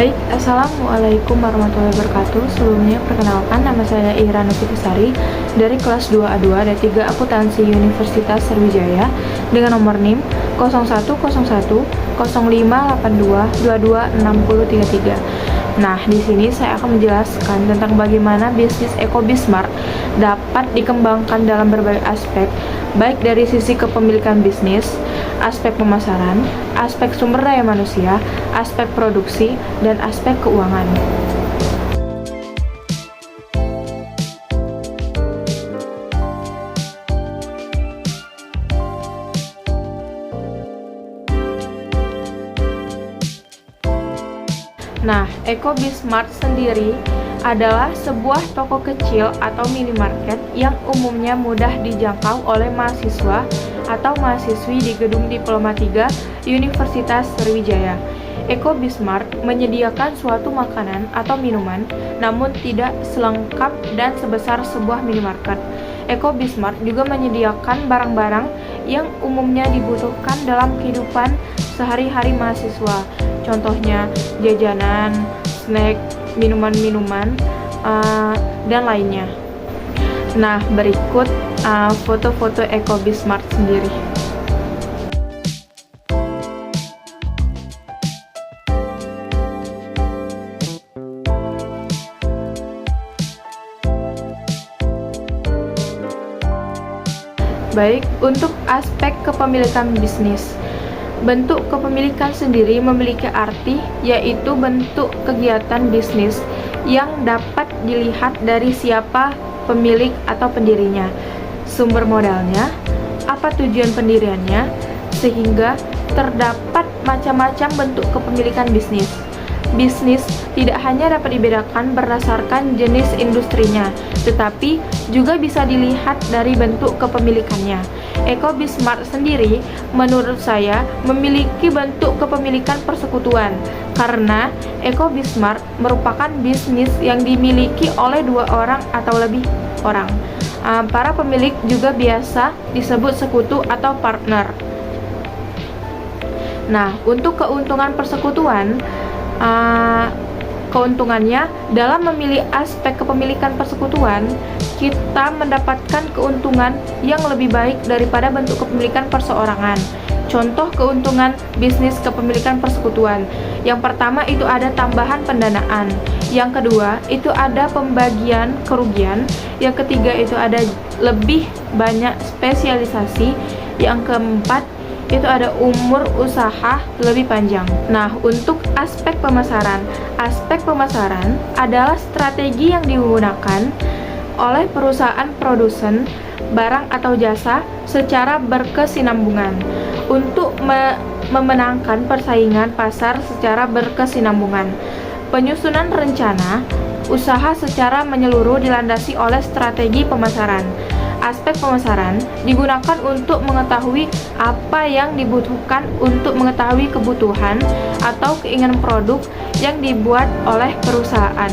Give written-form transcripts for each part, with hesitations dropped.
Baik, Assalamualaikum warahmatullahi wabarakatuh. Sebelumnya, perkenalkan, nama saya Ira Novitasari dari kelas 2A2 D3 Akuntansi Universitas Sriwijaya dengan nomor NIM 0101 0582 226033. Nah, di sini saya akan menjelaskan tentang bagaimana bisnis EcoBismart dapat dikembangkan dalam berbagai aspek, baik dari sisi kepemilikan bisnis, aspek pemasaran, aspek sumber daya manusia, aspek produksi, dan aspek keuangan. Nah, EcoBismart sendiri adalah sebuah toko kecil atau minimarket yang umumnya mudah dijangkau oleh mahasiswa atau mahasiswi di Gedung Diploma 3 Universitas Sriwijaya. EcoBismart menyediakan suatu makanan atau minuman, namun tidak selengkap dan sebesar sebuah minimarket. EcoBismart juga menyediakan barang-barang yang umumnya dibutuhkan dalam kehidupan sehari-hari mahasiswa. Contohnya jajanan, snack, minuman-minuman, dan lainnya. Nah, berikut foto-foto EcoBismart sendiri. Baik, untuk aspek kepemilikan bisnis. Bentuk kepemilikan sendiri memiliki arti, yaitu bentuk kegiatan bisnis yang dapat dilihat dari siapa pemilik atau pendirinya, sumber modalnya, apa tujuan pendiriannya, sehingga terdapat macam-macam bentuk kepemilikan bisnis. Bisnis tidak hanya dapat dibedakan berdasarkan jenis industrinya, tetapi juga bisa dilihat dari bentuk kepemilikannya. EcoBismart sendiri menurut saya memiliki bentuk kepemilikan persekutuan, karena EcoBismart merupakan bisnis yang dimiliki oleh 2 orang atau lebih orang. Para pemilik juga biasa disebut sekutu atau partner. Nah, untuk keuntungan persekutuan, keuntungannya dalam memilih aspek kepemilikan persekutuan, kita mendapatkan keuntungan yang lebih baik daripada bentuk kepemilikan perseorangan. Contoh keuntungan bisnis kepemilikan persekutuan. Yang pertama itu ada tambahan pendanaan. Yang kedua itu ada pembagian kerugian. Yang ketiga itu ada lebih banyak spesialisasi. Yang keempat itu ada umur usaha lebih panjang. Nah, untuk aspek pemasaran adalah strategi yang digunakan oleh perusahaan produsen barang atau jasa secara berkesinambungan untuk memenangkan persaingan pasar secara berkesinambungan. Penyusunan rencana usaha secara menyeluruh dilandasi oleh strategi pemasaran. Aspek pemasaran digunakan untuk mengetahui apa yang dibutuhkan untuk mengetahui kebutuhan atau keinginan produk yang dibuat oleh perusahaan.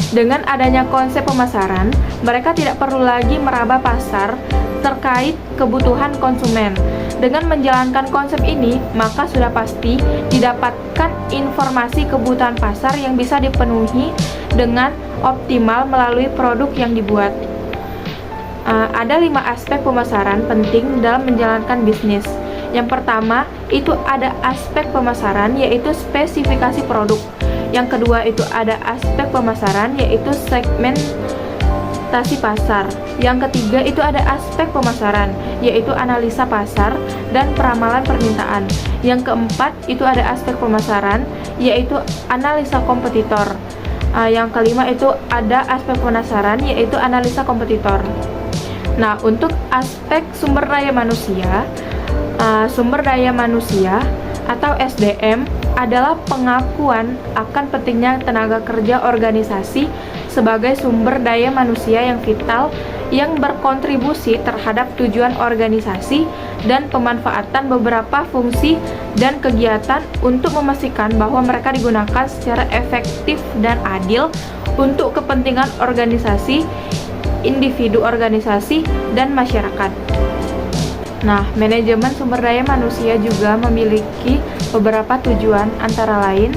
Dengan adanya konsep pemasaran, mereka tidak perlu lagi meraba pasar terkait kebutuhan konsumen. Dengan menjalankan konsep ini, maka sudah pasti didapatkan informasi kebutuhan pasar yang bisa dipenuhi dengan optimal melalui produk yang dibuat. Ada 5 aspek pemasaran penting dalam menjalankan bisnis. Yang pertama, itu ada aspek pemasaran, yaitu spesifikasi produk. Yang kedua, itu ada aspek pemasaran, yaitu segmentasi pasar. Yang ketiga, itu ada aspek pemasaran, yaitu analisa pasar dan peramalan permintaan. Yang keempat, itu ada aspek pemasaran, yaitu analisa kompetitor. Yang kelima, itu ada aspek pemasaran, yaitu analisa kompetitor. Nah, untuk aspek sumber daya manusia atau SDM adalah pengakuan akan pentingnya tenaga kerja organisasi sebagai sumber daya manusia yang vital yang berkontribusi terhadap tujuan organisasi dan pemanfaatan beberapa fungsi dan kegiatan untuk memastikan bahwa mereka digunakan secara efektif dan adil untuk kepentingan organisasi, individu organisasi, dan masyarakat. Nah, manajemen sumber daya manusia juga memiliki beberapa tujuan, antara lain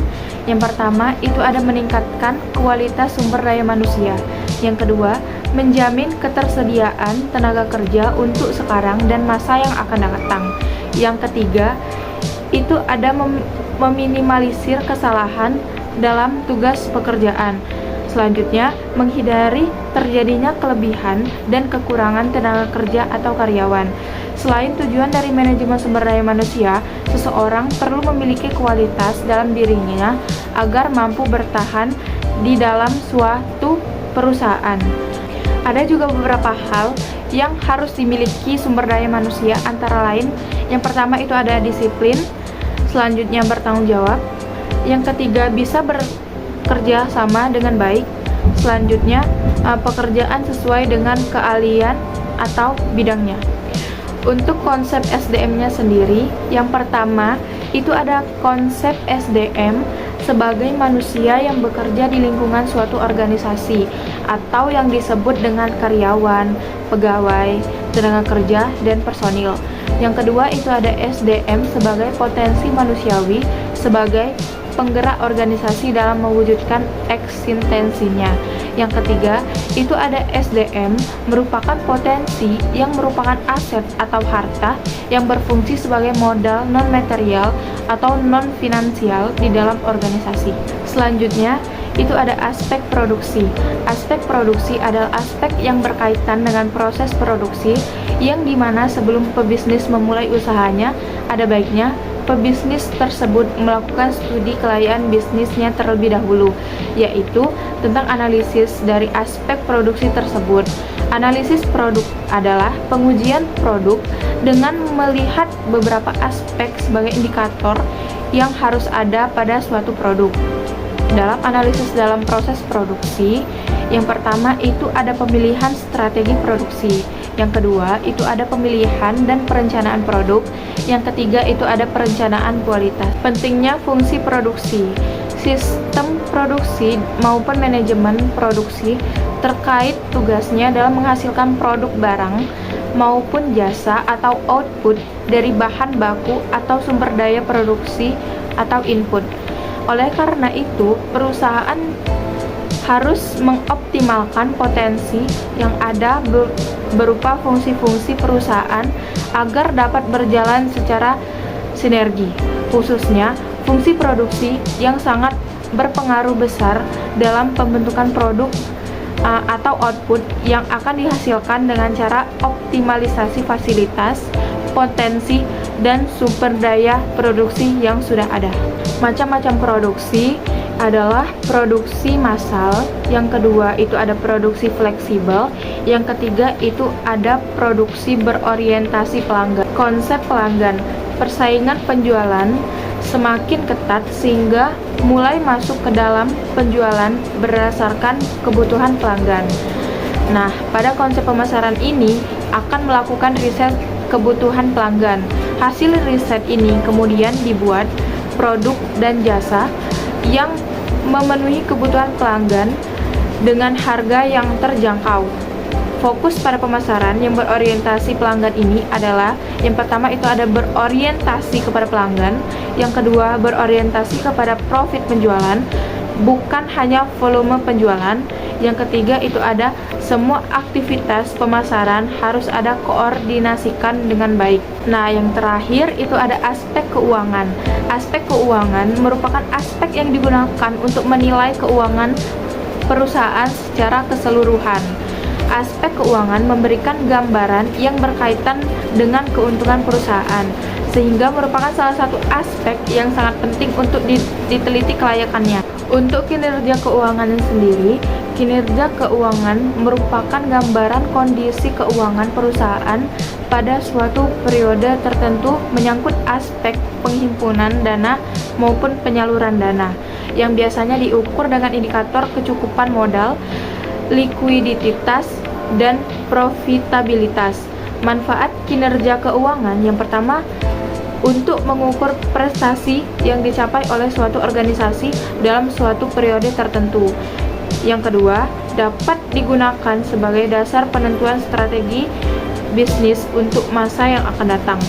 Yang pertama, itu ada meningkatkan kualitas sumber daya manusia. Yang kedua, menjamin ketersediaan tenaga kerja untuk sekarang dan masa yang akan datang. Yang ketiga, itu ada meminimalisir kesalahan dalam tugas pekerjaan. Selanjutnya, menghindari terjadinya kelebihan dan kekurangan tenaga kerja atau karyawan. Selain tujuan dari manajemen sumber daya manusia, seseorang perlu memiliki kualitas dalam dirinya agar mampu bertahan di dalam suatu perusahaan. Ada juga beberapa hal yang harus dimiliki sumber daya manusia, antara lain yang pertama itu ada disiplin, selanjutnya bertanggung jawab, yang ketiga bisa bekerja sama dengan baik, selanjutnya pekerjaan sesuai dengan keahlian atau bidangnya. Untuk konsep SDM-nya sendiri, yang pertama itu ada konsep SDM sebagai manusia yang bekerja di lingkungan suatu organisasi atau yang disebut dengan karyawan, pegawai, tenaga kerja, dan personil. Yang kedua itu ada SDM sebagai potensi manusiawi sebagai penggerak organisasi dalam mewujudkan eksistensinya. Yang ketiga, itu ada SDM merupakan potensi yang merupakan aset atau harta yang berfungsi sebagai modal non-material atau non-finansial di dalam organisasi. Selanjutnya, itu ada aspek produksi. Aspek produksi adalah aspek yang berkaitan dengan proses produksi yang dimana sebelum pebisnis memulai usahanya, ada baiknya pebisnis tersebut melakukan studi kelayakan bisnisnya terlebih dahulu, yaitu tentang analisis dari aspek produksi tersebut. Analisis produk adalah pengujian produk dengan melihat beberapa aspek sebagai indikator yang harus ada pada suatu produk. Dalam analisis dalam proses produksi, yang pertama itu ada pemilihan strategi produksi. Yang kedua, itu ada pemilihan dan perencanaan produk. Yang ketiga, itu ada perencanaan kualitas. Pentingnya fungsi produksi. Sistem produksi maupun manajemen produksi terkait tugasnya dalam menghasilkan produk barang maupun jasa atau output dari bahan baku atau sumber daya produksi atau input. Oleh karena itu, perusahaan harus mengoptimalkan potensi yang ada berupa fungsi-fungsi perusahaan agar dapat berjalan secara sinergi, khususnya fungsi produksi yang sangat berpengaruh besar dalam pembentukan produk atau output yang akan dihasilkan dengan cara optimalisasi fasilitas, potensi, dan sumber daya produksi yang sudah ada. Macam-macam produksi adalah produksi massal, yang kedua itu ada produksi fleksibel, yang ketiga itu ada produksi berorientasi pelanggan. Konsep pelanggan, persaingan penjualan semakin ketat sehingga mulai masuk ke dalam penjualan berdasarkan kebutuhan pelanggan. Nah, pada konsep pemasaran ini akan melakukan riset kebutuhan pelanggan. Hasil riset ini kemudian dibuat produk dan jasa yang memenuhi kebutuhan pelanggan dengan harga yang terjangkau. Fokus pada pemasaran yang berorientasi pelanggan ini adalah yang pertama itu ada berorientasi kepada pelanggan, yang kedua berorientasi kepada profit penjualan, bukan hanya volume penjualan, yang ketiga itu ada semua aktivitas pemasaran harus ada koordinasikan dengan baik. Nah, yang terakhir itu ada aspek keuangan. Aspek keuangan merupakan aspek yang digunakan untuk menilai keuangan perusahaan secara keseluruhan. Aspek keuangan memberikan gambaran yang berkaitan dengan keuntungan perusahaan, sehingga merupakan salah satu aspek yang sangat penting untuk diteliti kelayakannya. Untuk kinerja keuangan sendiri, kinerja keuangan merupakan gambaran kondisi keuangan perusahaan pada suatu periode tertentu menyangkut aspek penghimpunan dana maupun penyaluran dana, yang biasanya diukur dengan indikator kecukupan modal, likuiditas, dan profitabilitas. Manfaat kinerja keuangan yang pertama untuk mengukur prestasi yang dicapai oleh suatu organisasi dalam suatu periode tertentu. Yang kedua, dapat digunakan sebagai dasar penentuan strategi bisnis untuk masa yang akan datang.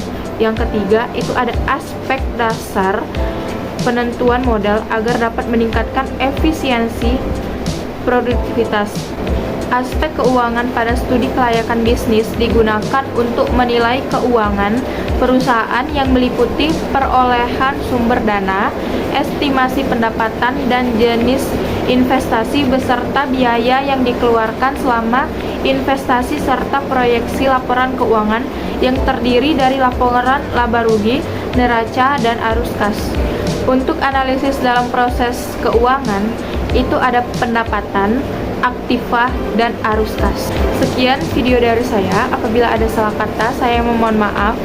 Yang ketiga, itu ada aspek dasar penentuan modal agar dapat meningkatkan efisiensi produktivitas. Aspek keuangan pada studi kelayakan bisnis digunakan untuk menilai keuangan perusahaan yang meliputi perolehan sumber dana, estimasi pendapatan, dan jenis investasi beserta biaya yang dikeluarkan selama investasi serta proyeksi laporan keuangan yang terdiri dari laporan laba rugi, neraca, dan arus kas. Untuk analisis dalam proses keuangan, itu ada pendapatan, aktiva, dan arus kas. Sekian video dari saya. Apabila ada salah kata, saya memohon maaf.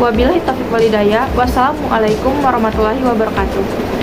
Wabillahi taufiq wal hidayah. Wassalamualaikum warahmatullahi wabarakatuh.